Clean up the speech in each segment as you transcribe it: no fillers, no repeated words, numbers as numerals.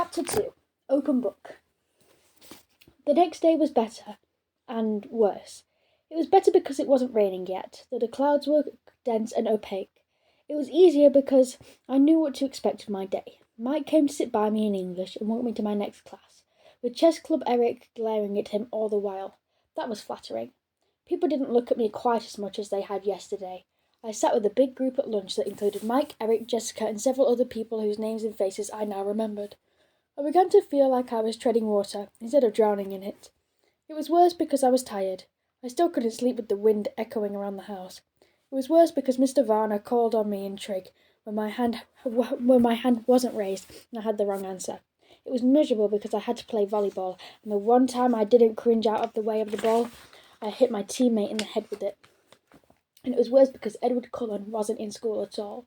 Chapter 2. Open Book. The next day was better, and worse. It was better because it wasn't raining yet, though the clouds were dense and opaque. It was easier because I knew what to expect of my day. Mike came to sit by me in English and walk me to my next class, with Chess Club Eric glaring at him all the while. That was flattering. People didn't look at me quite as much as they had yesterday. I sat with a big group at lunch that included Mike, Eric, Jessica, and several other people whose names and faces I now remembered. I began to feel like I was treading water instead of drowning in it. It was worse because I was tired. I still couldn't sleep with the wind echoing around the house. It was worse because Mr. Varner called on me in trig when my hand wasn't raised and I had the wrong answer. It was miserable because I had to play volleyball, and the one time I didn't cringe out of the way of the ball, I hit my teammate in the head with it. And it was worse because Edward Cullen wasn't in school at all.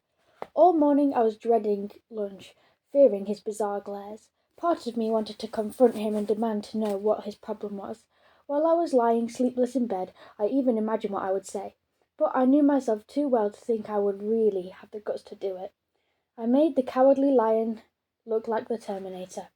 All morning I was dreading lunch, fearing his bizarre glares. Part of me wanted to confront him and demand to know what his problem was. While I was lying sleepless in bed, I even imagined what I would say. But I knew myself too well to think I would really have the guts to do it. I made the cowardly lion look like the Terminator.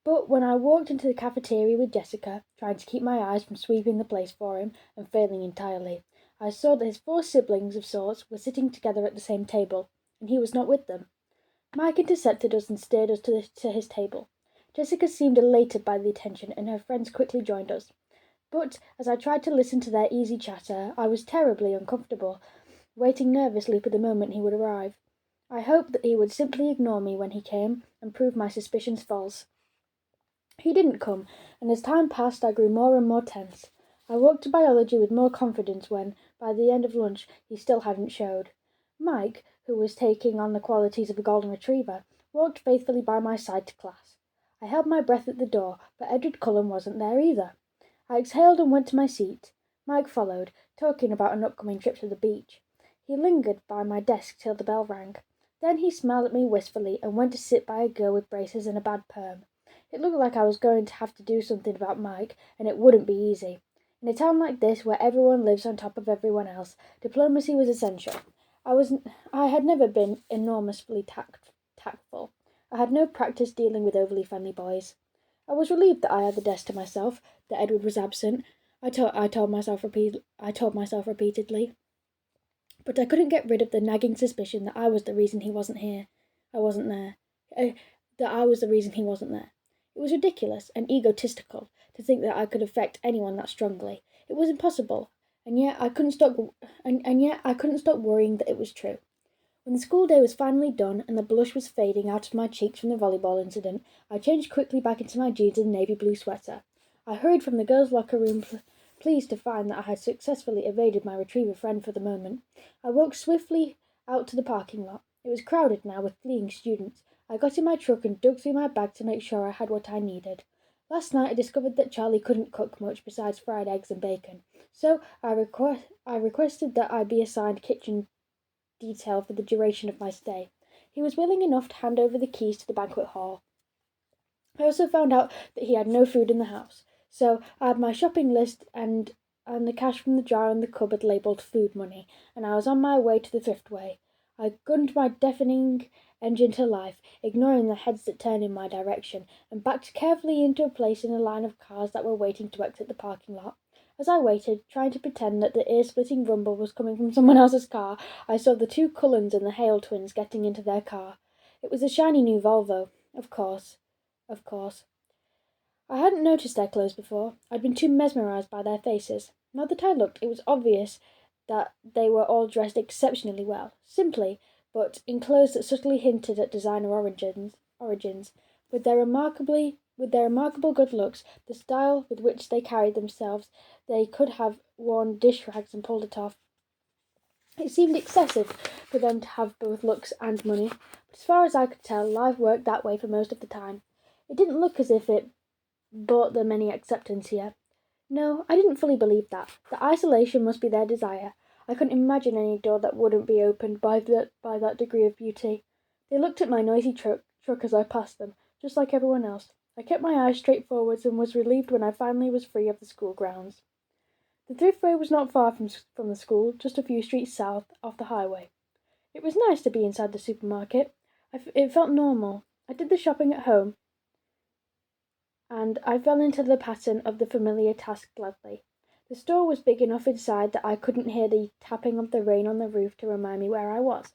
But when I walked into the cafeteria with Jessica, trying to keep my eyes from sweeping the place for him and failing entirely, I saw that his 4 siblings of sorts were sitting together at the same table, and he was not with them. Mike intercepted us and steered us to his table. Jessica seemed elated by the attention, and her friends quickly joined us. But as I tried to listen to their easy chatter, I was terribly uncomfortable, waiting nervously for the moment he would arrive. I hoped that he would simply ignore me when he came and prove my suspicions false. He didn't come, and as time passed I grew more and more tense. I walked to biology with more confidence when, by the end of lunch, he still hadn't showed. Mike, who was taking on the qualities of a golden retriever, walked faithfully by my side to class. I held my breath at the door, but Edward Cullen wasn't there either. I exhaled and went to my seat. Mike followed, talking about an upcoming trip to the beach. He lingered by my desk till the bell rang. Then he smiled at me wistfully and went to sit by a girl with braces and a bad perm. It looked like I was going to have to do something about Mike, and it wouldn't be easy. In a town like this, where everyone lives on top of everyone else, diplomacy was essential. I had never been enormously tactful. I had no practice dealing with overly friendly boys. I was relieved that I had the desk to myself, that Edward was absent. I told myself repeatedly. But I couldn't get rid of the nagging suspicion that I was the reason he wasn't here. I wasn't there. That I was the reason he wasn't there. It was ridiculous and egotistical to think that I could affect anyone that strongly. It was impossible, and yet I couldn't stop worrying that it was true. When the school day was finally done and the blush was fading out of my cheeks from the volleyball incident, I changed quickly back into my jeans and navy blue sweater. I hurried from the girls' locker room, pleased to find that I had successfully evaded my retriever friend for the moment. I walked swiftly out to the parking lot. It was crowded now with fleeing students. I got in my truck and dug through my bag to make sure I had what I needed. Last night I discovered that Charlie couldn't cook much besides fried eggs and bacon, so I requested that I be assigned kitchen detail for the duration of my stay. He was willing enough to hand over the keys to the banquet hall. I also found out that he had no food in the house, so I had my shopping list and the cash from the jar in the cupboard labelled food money, and I was on my way to the thriftway. I gunned my deafening engine to life, ignoring the heads that turned in my direction, and backed carefully into a place in a line of cars that were waiting to exit the parking lot. As I waited, trying to pretend that the ear-splitting rumble was coming from someone else's car, I saw the 2 Cullens and the Hale twins getting into their car. It was a shiny new Volvo, of course. I hadn't noticed their clothes before. I'd been too mesmerised by their faces. Now that I looked, it was obvious that they were all dressed exceptionally well, simply, but in clothes that subtly hinted at designer origins. With their remarkable good looks, the style with which they carried themselves, they could have worn dish rags and pulled it off. It seemed excessive for them to have both looks and money, but as far as I could tell, life worked that way for most of the time. It didn't look as if it brought them any acceptance here. No, I didn't fully believe that. The isolation must be their desire. I couldn't imagine any door that wouldn't be opened by that degree of beauty. They looked at my noisy truck as I passed them, just like everyone else. I kept my eyes straight forwards and was relieved when I finally was free of the school grounds. The thriftway was not far from the school, just a few streets south, off the highway. It was nice to be inside the supermarket. It felt normal. I did the shopping at home, and I fell into the pattern of the familiar task gladly. The store was big enough inside that I couldn't hear the tapping of the rain on the roof to remind me where I was.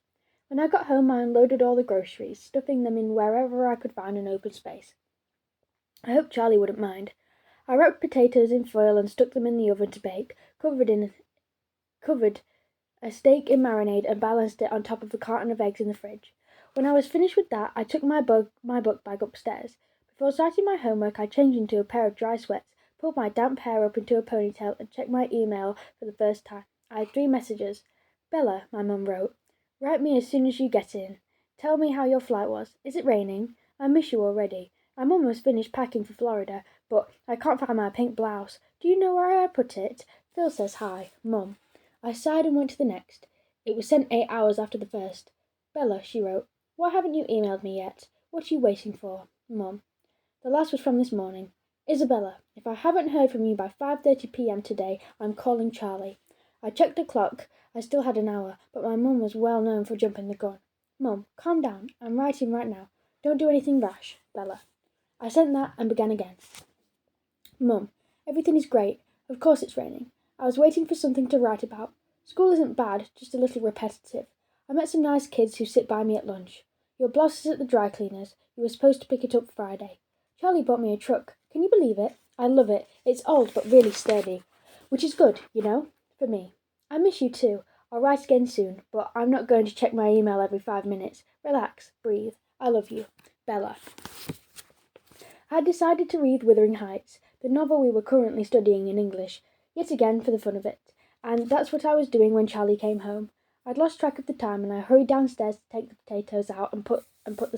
When I got home, I unloaded all the groceries, stuffing them in wherever I could find an open space. I hoped Charlie wouldn't mind. I wrapped potatoes in foil and stuck them in the oven to bake, covered a steak in marinade and balanced it on top of a carton of eggs in the fridge. When I was finished with that, I took my book bag upstairs. Before starting my homework, I changed into a pair of dry sweats, pulled my damp hair up into a ponytail, and checked my email for the first time. I had 3 messages. "Bella," my mum wrote, "write me as soon as you get in. Tell me how your flight was. Is it raining? I miss you already. I'm almost finished packing for Florida, but I can't find my pink blouse. Do you know where I put it? Phil says hi, Mum." I sighed and went to the next. It was sent 8 hours after the first. "Bella," she wrote, "why haven't you emailed me yet? What are you waiting for? Mum." The last was from this morning. "Isabella, if I haven't heard from you by 5:30 p.m. today, I'm calling Charlie." I checked the clock. I still had an hour, but my mum was well known for jumping the gun. "Mum, calm down. I'm writing right now. Don't do anything rash, Bella." I sent that and began again. "Mum, everything is great. Of course it's raining. I was waiting for something to write about. School isn't bad, just a little repetitive. I met some nice kids who sit by me at lunch. Your blouse is at the dry cleaners. You were supposed to pick it up Friday. Charlie bought me a truck. Can you believe it? I love it. It's old but really sturdy. Which is good, you know, for me. I miss you too. I'll write again soon, but I'm not going to check my email every 5 minutes. Relax, breathe. I love you. Bella." I had decided to read Wuthering Heights, the novel we were currently studying in English, yet again for the fun of it, and that's what I was doing when Charlie came home. I'd lost track of the time, and I hurried downstairs to take the potatoes out and put the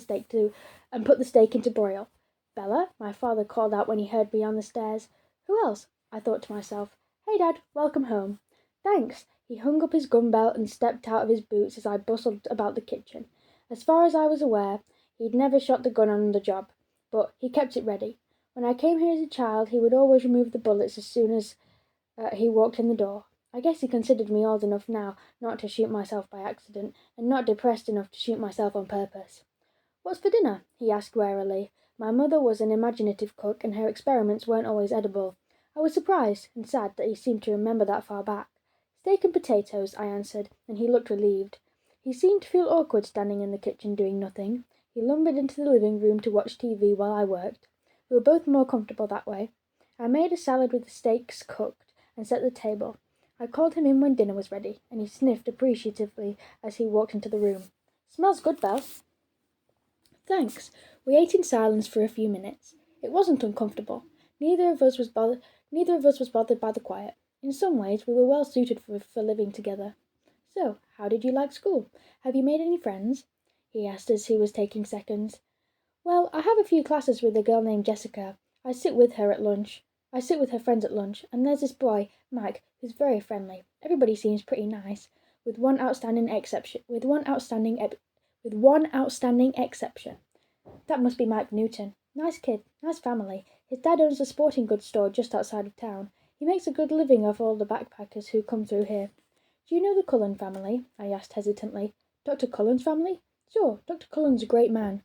steak into broil. "Bella," my father called out when he heard me on the stairs. "Who else?" I thought to myself. "Hey, Dad, welcome home." "Thanks." He hung up his gun belt and stepped out of his boots as I bustled about the kitchen. As far as I was aware, he'd never shot the gun on the job, but he kept it ready. When I came here as a child, he would always remove the bullets as soon as he walked in the door. I guess he considered me old enough now not to shoot myself by accident, and not depressed enough to shoot myself on purpose. "What's for dinner?" he asked warily. My mother was an imaginative cook, and her experiments weren't always edible. I was surprised and sad that he seemed to remember that far back. "Steak and potatoes," I answered, and he looked relieved. He seemed to feel awkward standing in the kitchen doing nothing. He lumbered into the living room to watch TV while I worked. We were both more comfortable that way. I made a salad with the steaks cooked and set the table. I called him in when dinner was ready, and he sniffed appreciatively as he walked into the room. "Smells good, Belle." "Thanks." We ate in silence for a few minutes. It wasn't uncomfortable. Neither of us was bothered by the quiet. In some ways, we were well suited for living together. "So, how did you like school? Have you made any friends?" he asked as he was taking seconds. "Well, I have a few classes with a girl named Jessica. I sit with her friends at lunch, and there's this boy, Mike, who's very friendly. Everybody seems pretty nice, with one outstanding exception. That must be Mike Newton. Nice kid, nice family. His dad owns a sporting goods store just outside of town. He makes a good living off all the backpackers who come through here." "Do you know the Cullen family?" I asked hesitantly. "Dr. Cullen's family?" "Sure, Dr. Cullen's a great man.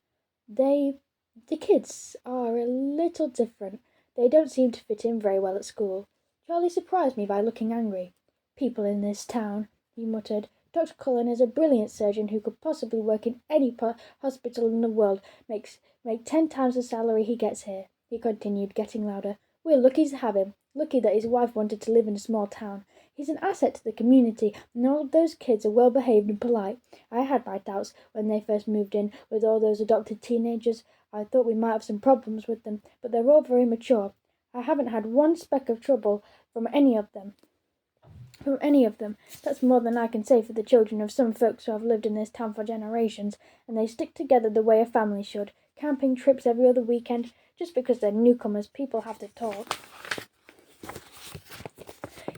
The kids are a little different. They don't seem to fit in very well at school." Charlie surprised me by looking angry. "People in this town," he muttered. "Dr. Cullen is a brilliant surgeon who could possibly work in any hospital in the world, make 10 times the salary he gets here," he continued, getting louder. "We're lucky to have him. Lucky that his wife wanted to live in a small town. He's an asset to the community, and all of those kids are well behaved and polite. I had my doubts when they first moved in with all those adopted teenagers. I thought we might have some problems with them, but they're all very mature. I haven't had one speck of trouble from any of them. That's more than I can say for the children of some folks who have lived in this town for generations, and they stick together the way a family should. Camping trips every other weekend. Just because they're newcomers, people have to talk."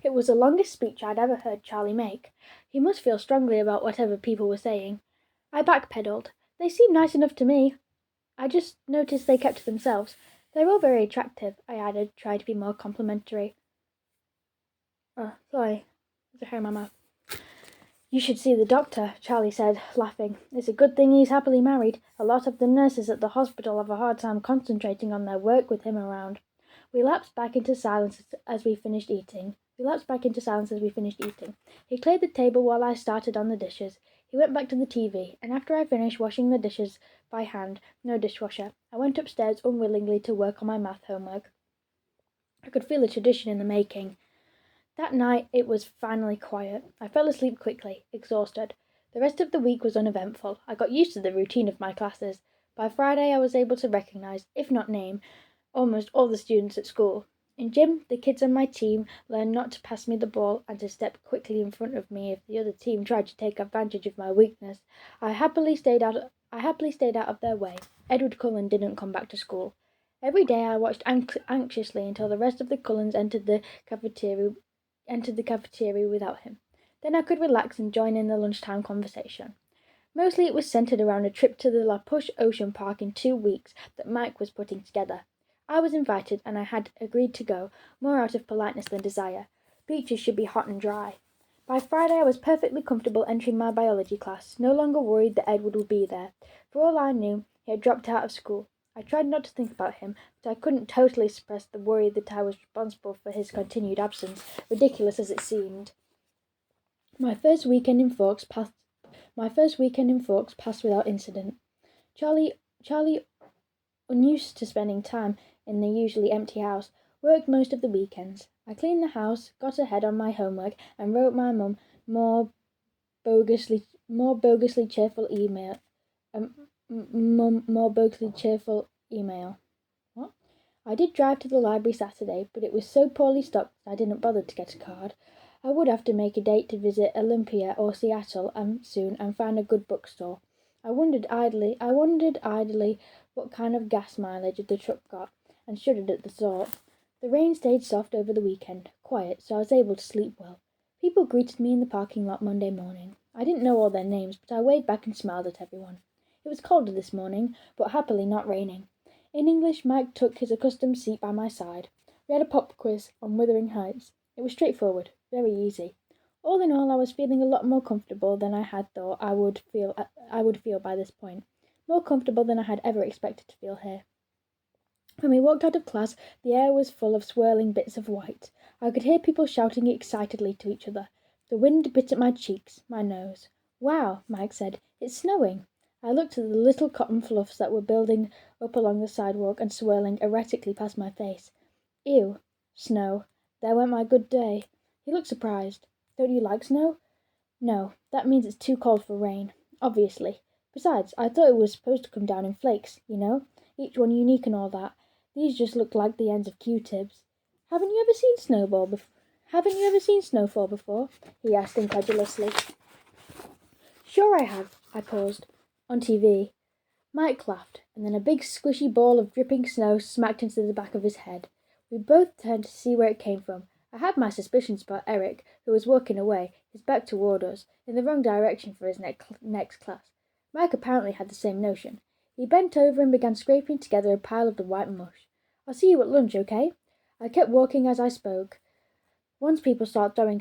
It was the longest speech I'd ever heard Charlie make. He must feel strongly about whatever people were saying. I backpedaled. "They seem nice enough to me. I just noticed they kept to themselves. They're all very attractive," I added, trying to be more complimentary. Sorry. There's a hair in my mouth. You should see the doctor, Charlie said, laughing. It's a good thing he's happily married. A lot of the nurses at the hospital have a hard time concentrating on their work with him around. We lapsed back into silence as we finished eating. He cleared the table while I started on the dishes. He went back to the TV, and after I finished washing the dishes by hand, no dishwasher, I went upstairs unwillingly to work on my math homework. I could feel a tradition in the making. That night it was finally quiet. I fell asleep quickly, exhausted. The rest of the week was uneventful. I got used to the routine of my classes. By Friday I was able to recognize, if not name, almost all the students at school. In gym, the kids on my team learned not to pass me the ball and to step quickly in front of me if the other team tried to take advantage of my weakness. I happily stayed out of their way. Edward Cullen didn't come back to school. Every day I watched anxiously until the rest of the Cullens entered the cafeteria without him. Then I could relax and join in the lunchtime conversation. Mostly it was centered around a trip to the La Push Ocean Park in 2 weeks that Mike was putting together. I was invited and I had agreed to go, more out of politeness than desire. Beaches should be hot and dry. By Friday I was perfectly comfortable entering my biology class, no longer worried that Edward would be there. For all I knew, he had dropped out of school. I tried not to think about him, but I couldn't totally suppress the worry that I was responsible for his continued absence, ridiculous as it seemed. My first weekend in Forks passed without incident. Charlie, unused to spending time in the usually empty house, worked most of the weekends. I cleaned the house, got ahead on my homework, and wrote my mum more bogusly cheerful email. What? I did drive to the library Saturday, but it was so poorly stocked that I didn't bother to get a card. I would have to make a date to visit Olympia or Seattle soon and find a good bookstore. I wondered idly what kind of gas mileage the truck got, and shuddered at the thought. The rain stayed soft over the weekend, quiet, so I was able to sleep well. People greeted me in the parking lot Monday morning. I didn't know all their names, but I waved back and smiled at everyone. It was colder this morning, but happily not raining. In English, Mike took his accustomed seat by my side. We had a pop quiz on Wuthering Heights. It was straightforward, very easy. All in all, I was feeling a lot more comfortable than I had thought I would feel by this point. More comfortable than I had ever expected to feel here. When we walked out of class, the air was full of swirling bits of white. I could hear people shouting excitedly to each other. The wind bit at my cheeks, my nose. "Wow," Mike said, "it's snowing." I looked at the little cotton fluffs that were building up along the sidewalk and swirling erratically past my face. Ew. Snow. There went my good day. He looked surprised. "Don't you like snow?" "No, that means it's too cold for rain. Obviously. Besides, I thought it was supposed to come down in flakes, each one unique and all that. These just look like the ends of Q-tips. Haven't you ever seen snowfall before?" he asked incredulously. "Sure I have." I paused. "On TV." Mike laughed, and then a big squishy ball of dripping snow smacked into the back of his head. We both turned to see where it came from. I had my suspicions about Eric, who was walking away, his back toward us, in the wrong direction for his next class. Mike apparently had the same notion. He bent over and began scraping together a pile of the white mush. "I'll see you at lunch, okay?" I kept walking as I spoke. Once people start throwing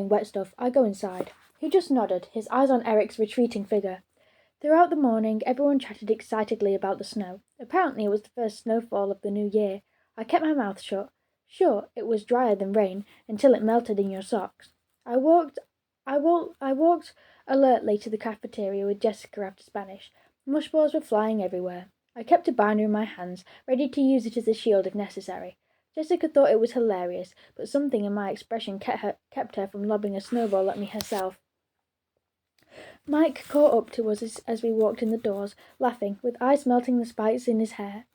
wet stuff, I go inside. He just nodded, his eyes on Eric's retreating figure. Throughout the morning, everyone chatted excitedly about the snow. Apparently it was the first snowfall of the new year. I kept my mouth shut. Sure, it was drier than rain, until it melted in your socks. I walked alertly to the cafeteria with Jessica after Spanish. Mush balls were flying everywhere. I kept a binder in my hands, ready to use it as a shield if necessary. Jessica thought it was hilarious, but something in my expression kept her from lobbing a snowball at me herself. Mike caught up to us as we walked in the doors, laughing, with eyes melting the spikes in his hair.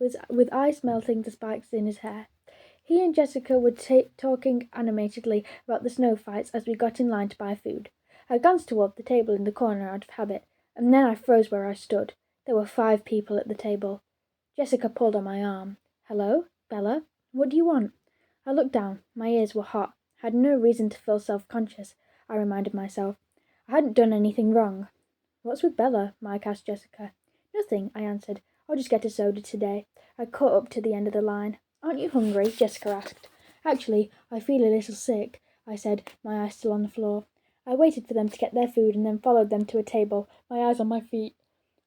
He and Jessica were talking animatedly about the snow fights as we got in line to buy food. I glanced toward the table in the corner out of habit, and then I froze where I stood. There were 5 people at the table. Jessica pulled on my arm. "Hello, Bella? What do you want?" I looked down. My ears were hot. I had no reason to feel self-conscious, I reminded myself. I hadn't done anything wrong. "What's with Bella?" Mike asked Jessica. "Nothing," I answered. "I'll just get a soda today." I caught up to the end of the line. "Aren't you hungry?" Jessica asked. "Actually, I feel a little sick," I said, my eyes still on the floor. I waited for them to get their food and then followed them to a table, my eyes on my feet.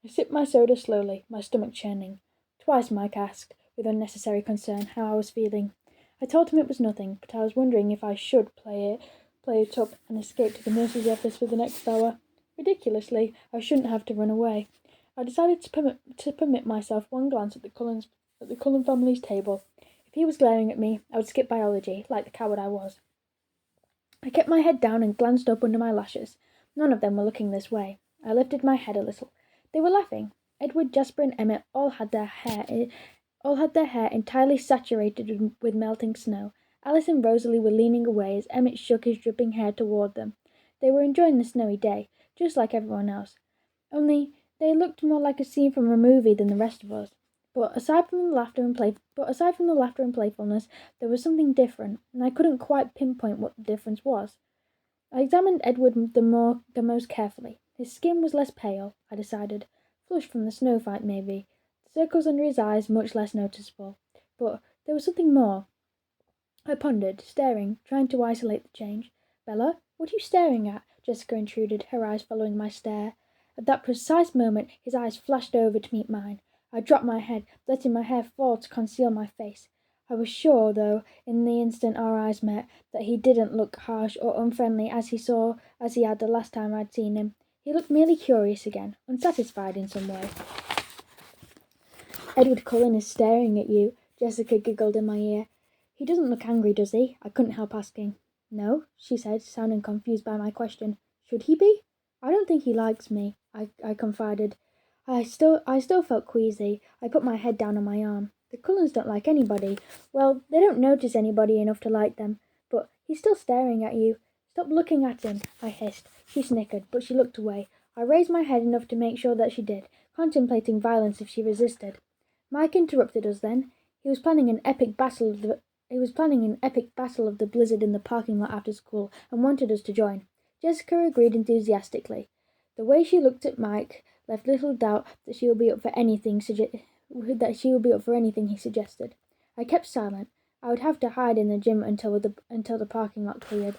I sipped my soda slowly, my stomach churning. Twice Mike asked, with unnecessary concern, how I was feeling. I told him it was nothing, but I was wondering if I should play it up and escape to the nurse's office for the next hour. Ridiculously, I shouldn't have to run away. I decided to permit myself one glance at the Cullen family's table. If he was glaring at me, I would skip biology, like the coward I was. I kept my head down and glanced up under my lashes. None of them were looking this way. I lifted my head a little. They were laughing. Edward, Jasper, and Emmett all had their hair entirely saturated with melting snow. Alice and Rosalie were leaning away as Emmett shook his dripping hair toward them. They were enjoying the snowy day, just like everyone else. Only they looked more like a scene from a movie than the rest of us. But aside from the laughter and playfulness, there was something different, and I couldn't quite pinpoint what the difference was. I examined Edward the most carefully. His skin was less pale, I decided. Flushed from the snow fight, maybe. The circles under his eyes much less noticeable. But there was something more. I pondered, staring, trying to isolate the change. "Bella, what are you staring at?" Jessica intruded, her eyes following my stare. At that precise moment his eyes flashed over to meet mine. I dropped my head, letting my hair fall to conceal my face. I was sure, though, in the instant our eyes met, that he didn't look harsh or unfriendly as he had the last time I'd seen him. He looked merely curious again, unsatisfied in some way. "Edward Cullen is staring at you," Jessica giggled in my ear. "He doesn't look angry, does he?" I couldn't help asking. "No," she said, sounding confused by my question. "Should he be?" "I don't think he likes me," I confided. I still felt queasy. I put my head down on my arm. "The Cullens don't like anybody. Well, they don't notice anybody enough to like them. But he's still staring at you." "Stop looking at him," I hissed. She snickered, but she looked away. I raised my head enough to make sure that she did, contemplating violence if she resisted. Mike interrupted us then. He was planning an epic battle of the blizzard in the parking lot after school and wanted us to join. Jessica agreed enthusiastically. The way she looked at Mike left little doubt that she would be up for anything he suggested. I kept silent. I would have to hide in the gym until the parking lot cleared.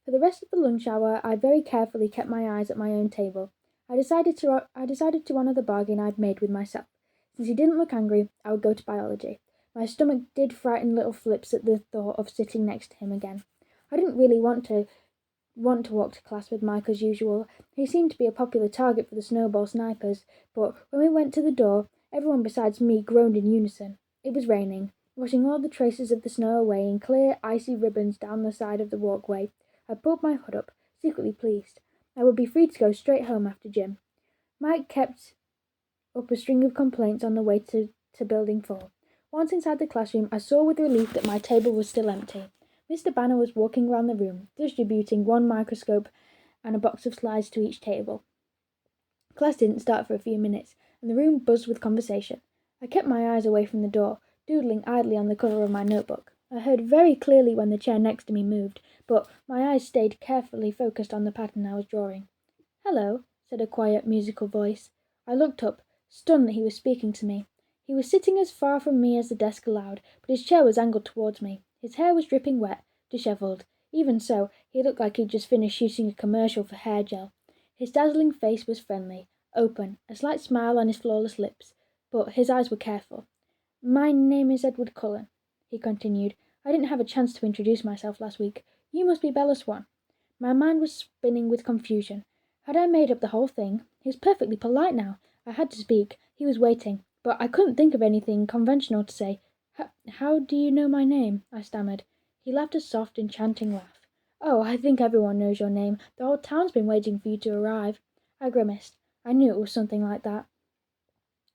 For the rest of the lunch hour, I very carefully kept my eyes at my own table. I decided to honour the bargain I'd made with myself. Since he didn't look angry, I would go to biology. My stomach did frighten little flips at the thought of sitting next to him again. I didn't really want to walk to class with Mike as usual. He seemed to be a popular target for the snowball snipers, but when we went to the door, everyone besides me groaned in unison. It was raining, washing all the traces of the snow away in clear, icy ribbons down the side of the walkway. I pulled my hood up, secretly pleased. I would be free to go straight home after gym. Mike kept up a string of complaints on the way to Building 4. Once inside the classroom, I saw with relief that my table was still empty. Mr. Banner was walking around the room, distributing one microscope and a box of slides to each table. Class didn't start for a few minutes, and the room buzzed with conversation. I kept my eyes away from the door, doodling idly on the cover of my notebook. I heard very clearly when the chair next to me moved, but my eyes stayed carefully focused on the pattern I was drawing. "Hello," said a quiet, musical voice. I looked up, stunned that he was speaking to me. He was sitting as far from me as the desk allowed, but his chair was angled towards me. His hair was dripping wet, dishevelled. Even so, he looked like he'd just finished shooting a commercial for hair gel. His dazzling face was friendly, open, a slight smile on his flawless lips, but his eyes were careful. "My name is Edward Cullen," he continued. "I didn't have a chance to introduce myself last week. You must be Bella Swan." My mind was spinning with confusion. Had I made up the whole thing? He was perfectly polite now. I had to speak. He was waiting. But I couldn't think of anything conventional to say. How do you know my name?" I stammered. He laughed a soft, enchanting laugh. "Oh, I think everyone knows your name. The whole town's been waiting for you to arrive." I grimaced. I knew it was something like that.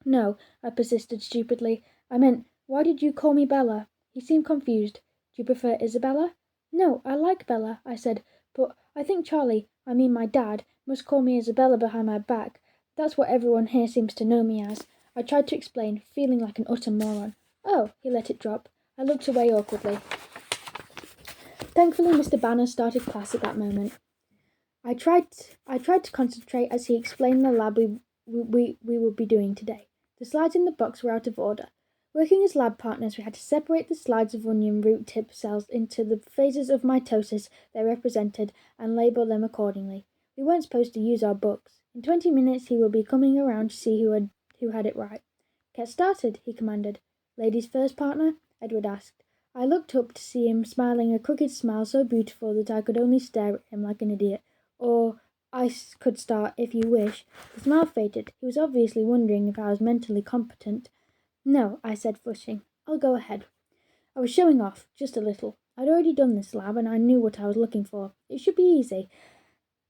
"No," I persisted stupidly. "I meant, why did you call me Bella?" He seemed confused. "Do you prefer Isabella?" "No, I like Bella," I said. "But I think my dad, must call me Isabella behind my back. That's what everyone here seems to know me as." I tried to explain, feeling like an utter moron. "Oh," he let it drop. I looked away awkwardly. Thankfully, Mr. Banner started class at that moment. I tried to concentrate as he explained the lab we would be doing today. The slides in the box were out of order. Working as lab partners, we had to separate the slides of onion root tip cells into the phases of mitosis they represented and label them accordingly. We weren't supposed to use our books. In 20 minutes he will be coming around to see who had it right. Get started, he commanded. Ladies first, partner? Edward asked. I looked up to see him smiling a crooked smile so beautiful that I could only stare at him like an idiot. Or I could start, if you wish. The smile faded. He was obviously wondering if I was mentally competent. No, I said, flushing. I'll go ahead. I was showing off, just a little. I'd already done this lab, and I knew what I was looking for. It should be easy.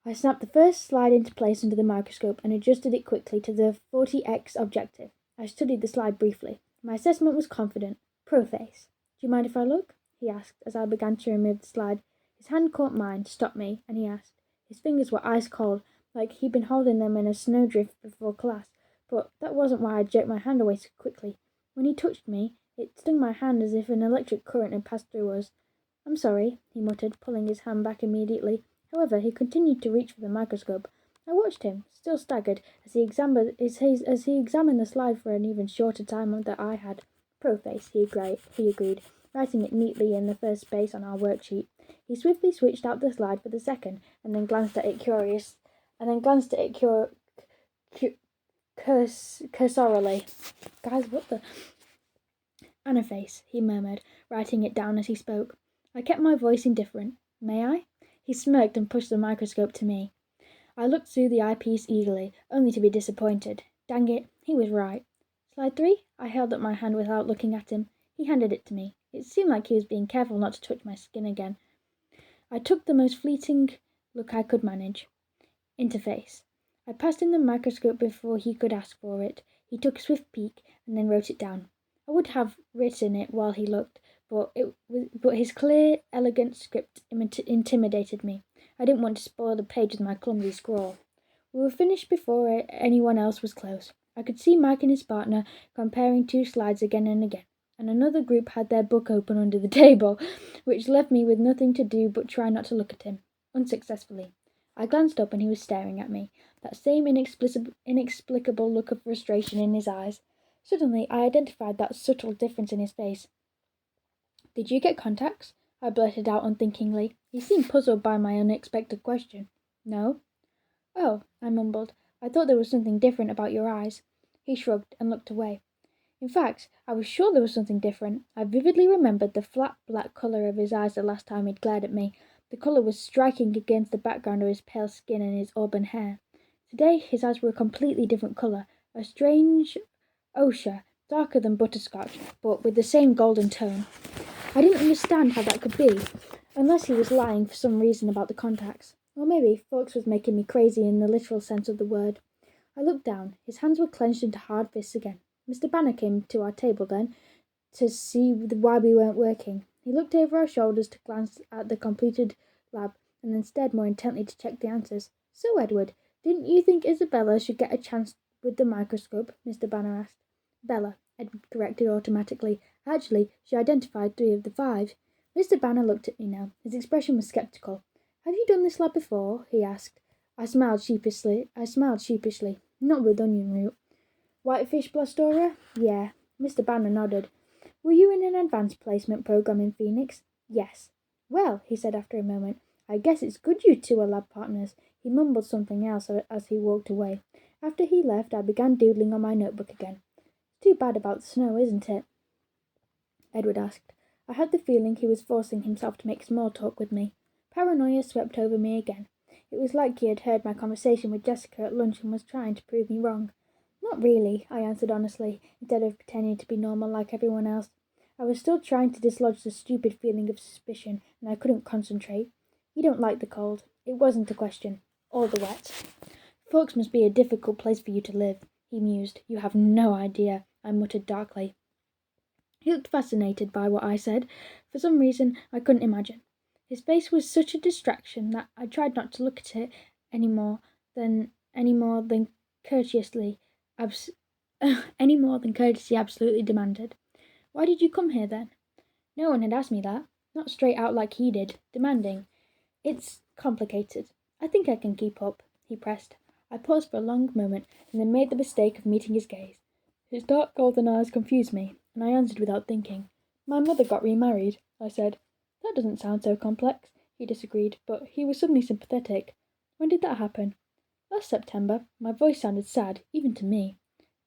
I snapped the first slide into place under the microscope and adjusted it quickly to the 40x objective. I studied the slide briefly. My assessment was confident. Prophase. Do you mind if I look? He asked as I began to remove the slide. His hand caught mine, stopped me, and he asked. His fingers were ice cold, like he'd been holding them in a snowdrift before class. But that wasn't why I jerked my hand away so quickly. When he touched me, it stung my hand as if an electric current had passed through us. I'm sorry, he muttered, pulling his hand back immediately. However, he continued to reach for the microscope. I watched him, still staggered, as he examined the slide for an even shorter time than I had. Prophase, he agreed, writing it neatly in the first space on our worksheet. He swiftly switched out the slide for the second, and then glanced at it cursorily. Guys, what the... Anaphase, he murmured, writing it down as he spoke. I kept my voice indifferent. May I? He smirked and pushed the microscope to me. I looked through the eyepiece eagerly, only to be disappointed. Dang it, he was right. Slide 3? I held up my hand without looking at him. He handed it to me. It seemed like he was being careful not to touch my skin again. I took the most fleeting look I could manage. Interface. I passed him the microscope before he could ask for it. He took a swift peek and then wrote it down. I would have written it while he looked, but his clear, elegant script intimidated me. I didn't want to spoil the page with my clumsy scrawl. We were finished before anyone else was close. I could see Mike and his partner comparing two slides again and again, and another group had their book open under the table, which left me with nothing to do but try not to look at him, unsuccessfully. I glanced up and he was staring at me, that same inexplicable look of frustration in his eyes. Suddenly, I identified that subtle difference in his face. Did you get contacts? I blurted out unthinkingly. He seemed puzzled by my unexpected question. No. Oh, I mumbled. I thought there was something different about your eyes. He shrugged and looked away. In fact, I was sure there was something different. I vividly remembered the flat black colour of his eyes the last time he'd glared at me. The colour was striking against the background of his pale skin and his auburn hair. Today his eyes were a completely different colour, a strange ochre, darker than butterscotch, but with the same golden tone. I didn't understand how that could be, unless he was lying for some reason about the contacts. Or maybe Fawkes was making me crazy in the literal sense of the word. I looked down. His hands were clenched into hard fists again. Mr. Banner came to our table then, to see why we weren't working. He looked over our shoulders to glance at the completed lab, and then stared more intently to check the answers. So, Edward, didn't you think Isabella should get a chance with the microscope? Mr. Banner asked. Bella, Edward corrected automatically. Actually, she identified 3 of the 5. Mr. Banner looked at me now. His expression was sceptical. Have you done this lab before? He asked. I smiled sheepishly. Not with onion root. Whitefish blastora? Yeah. Mr. Banner nodded. Were you in an advanced placement program in Phoenix? Yes. Well, he said after a moment, I guess it's good you 2 are lab partners. He mumbled something else as he walked away. After he left, I began doodling on my notebook again. Too bad about the snow, isn't it? Edward asked. I had the feeling he was forcing himself to make small talk with me. Paranoia swept over me again. It was like he had heard my conversation with Jessica at lunch and was trying to prove me wrong. Not really, I answered honestly, instead of pretending to be normal like everyone else. I was still trying to dislodge the stupid feeling of suspicion, and I couldn't concentrate. You don't like the cold. It wasn't a question. Or the wet. Fawkes must be a difficult place for you to live, he mused. You have no idea, I muttered darkly. He looked fascinated by what I said. For some reason I couldn't imagine. His face was such a distraction that I tried not to look at it any more than courteously courtesy absolutely demanded. Why did you come here then? No one had asked me that. Not straight out like he did, demanding. It's complicated. I think I can keep up, he pressed. I paused for a long moment and then made the mistake of meeting his gaze. His dark golden eyes confused me. and I answered without thinking. My mother got remarried, I said. That doesn't sound so complex. He disagreed, but he was suddenly sympathetic. When did that happen? Last September. My voice sounded sad, even to me.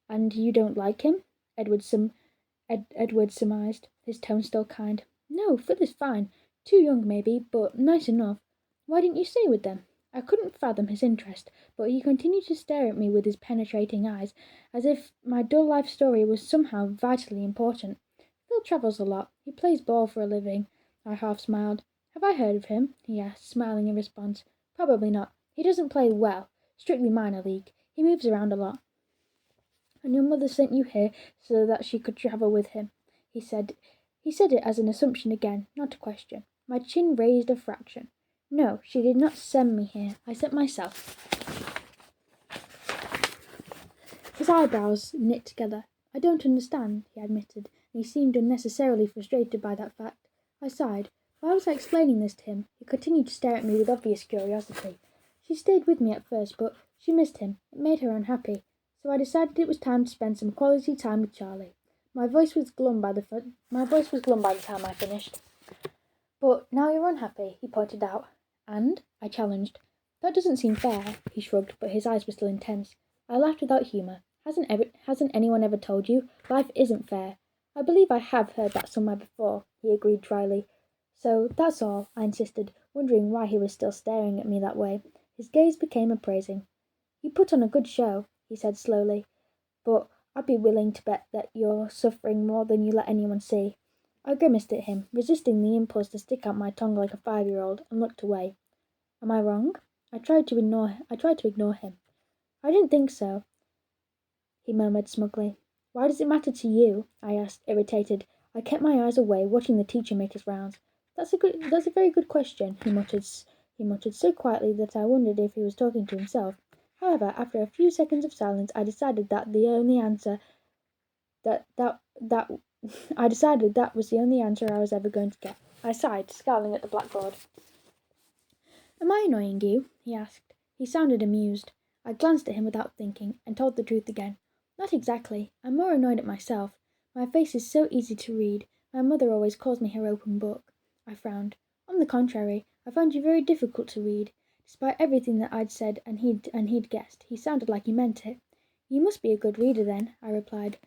And you don't like him? Edward surmised, his tone still kind. No, Phil is fine. Too young, maybe, but nice enough. Why didn't you stay with them? I couldn't fathom his interest, but he continued to stare at me with his penetrating eyes, as if my dull life story was somehow vitally important. Phil travels a lot. He plays ball for a living. I half smiled. Have I heard of him? He asked, smiling in response. Probably not. He doesn't play well. Strictly minor league. He moves around a lot. And your mother sent you here so that she could travel with him, he said. He said it as an assumption again, not a question. My chin raised a fraction. No, she did not send me here. I sent myself. His eyebrows knit together. I don't understand, he admitted, and he seemed unnecessarily frustrated by that fact. I sighed. Why was I explaining this to him? He continued to stare at me with obvious curiosity. She stayed with me at first, but she missed him. It made her unhappy. So I decided it was time to spend some quality time with Charlie. My voice was glum by the time I finished. But now you're unhappy, he pointed out. And? I challenged. That doesn't seem fair, he shrugged, but his eyes were still intense. I laughed without humour. Hasn't anyone ever told you? Life isn't fair. I believe I have heard that somewhere before, he agreed dryly. So that's all, I insisted, wondering why he was still staring at me that way. His gaze became appraising. You put on a good show, he said slowly, but I'd be willing to bet that you're suffering more than you let anyone see. I grimaced at him, resisting the impulse to stick out my tongue like a 5-year-old, and looked away. Am I wrong? I tried to ignore him. I didn't think so, he murmured smugly. Why does it matter to you? I asked, irritated. I kept my eyes away, watching the teacher make his rounds. That's a very good question, he muttered so quietly that I wondered if he was talking to himself. However, after a few seconds of silence, I decided that was the only answer I was ever going to get. I sighed, scowling at the blackboard. Am I annoying you? He asked. He sounded amused. I glanced at him without thinking, and told the truth again. Not exactly. I'm more annoyed at myself. My face is so easy to read. My mother always calls me her open book. I frowned. On the contrary, I found you very difficult to read. Despite everything that I'd said and he'd guessed, he sounded like he meant it. You must be a good reader then, I replied.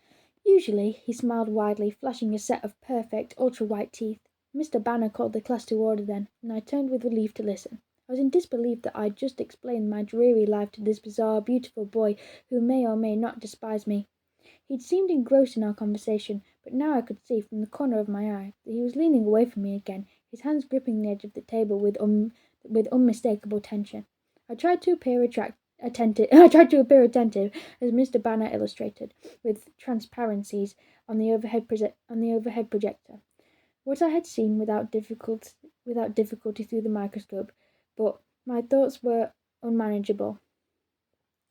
Usually, he smiled widely, flashing a set of perfect, ultra-white teeth. Mr. Banner called the class to order then, and I turned with relief to listen. I was in disbelief that I'd just explained my dreary life to this bizarre, beautiful boy who may or may not despise me. He'd seemed engrossed in our conversation, but now I could see from the corner of my eye that he was leaning away from me again, his hands gripping the edge of the table with unmistakable tension. I tried to appear attentive, as Mr. Banner illustrated, with transparencies on the overhead projector. What I had seen without difficulty through the microscope, but my thoughts were unmanageable.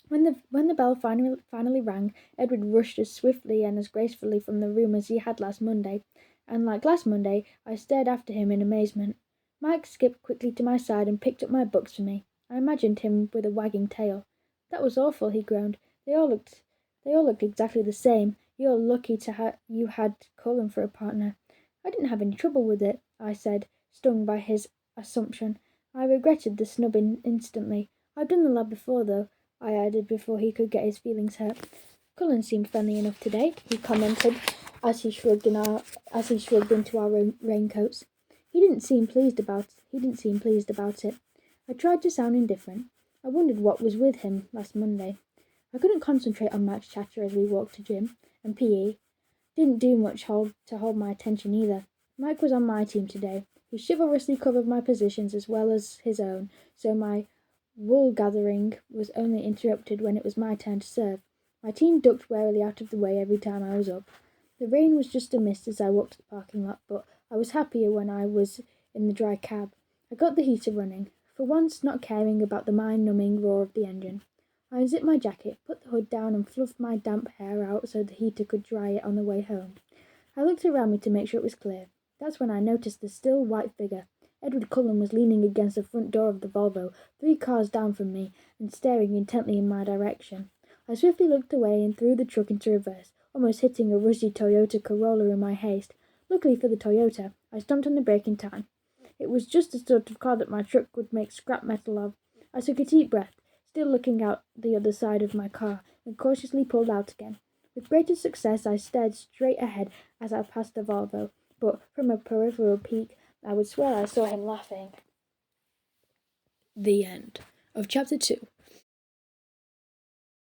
When the bell finally rang, Edward rushed as swiftly and as gracefully from the room as he had last Monday, and like last Monday, I stared after him in amazement. Mike skipped quickly to my side and picked up my books for me. I imagined him with a wagging tail. That was awful, he groaned. They all looked exactly the same. You're lucky you had Colin for a partner. I didn't have any trouble with it, I said, stung by his assumption. I regretted the snubbing instantly. I've done the lad before, though, I added before he could get his feelings hurt. Cullen seemed friendly enough today, he commented as he shrugged into our raincoats. He didn't seem pleased about it. I tried to sound indifferent. I wondered what was with him last Monday. I couldn't concentrate on Mike's chatter as we walked to gym, and PE didn't do much to hold my attention either. Mike was on my team today. He chivalrously covered my positions as well as his own, so my wool gathering was only interrupted when it was my turn to serve. My team ducked warily out of the way every time I was up. The rain was just a mist as I walked to the parking lot, but I was happier when I was in the dry cab. I got the heater running, for once not caring about the mind-numbing roar of the engine. I unzipped my jacket, put the hood down and fluffed my damp hair out so the heater could dry it on the way home. I looked around me to make sure it was clear. That's when I noticed the still white figure. Edward Cullen was leaning against the front door of the Volvo, 3 cars down from me, and staring intently in my direction. I swiftly looked away and threw the truck into reverse. almost hitting a rusty Toyota Corolla in my haste. Luckily for the Toyota, I stomped on the brake in time. It was just the sort of car that my truck would make scrap metal of. I took a deep breath, still looking out the other side of my car, and cautiously pulled out again. With greater success, I stared straight ahead as I passed the Volvo, but from a peripheral peak, I would swear I saw him laughing. The end of Chapter 2.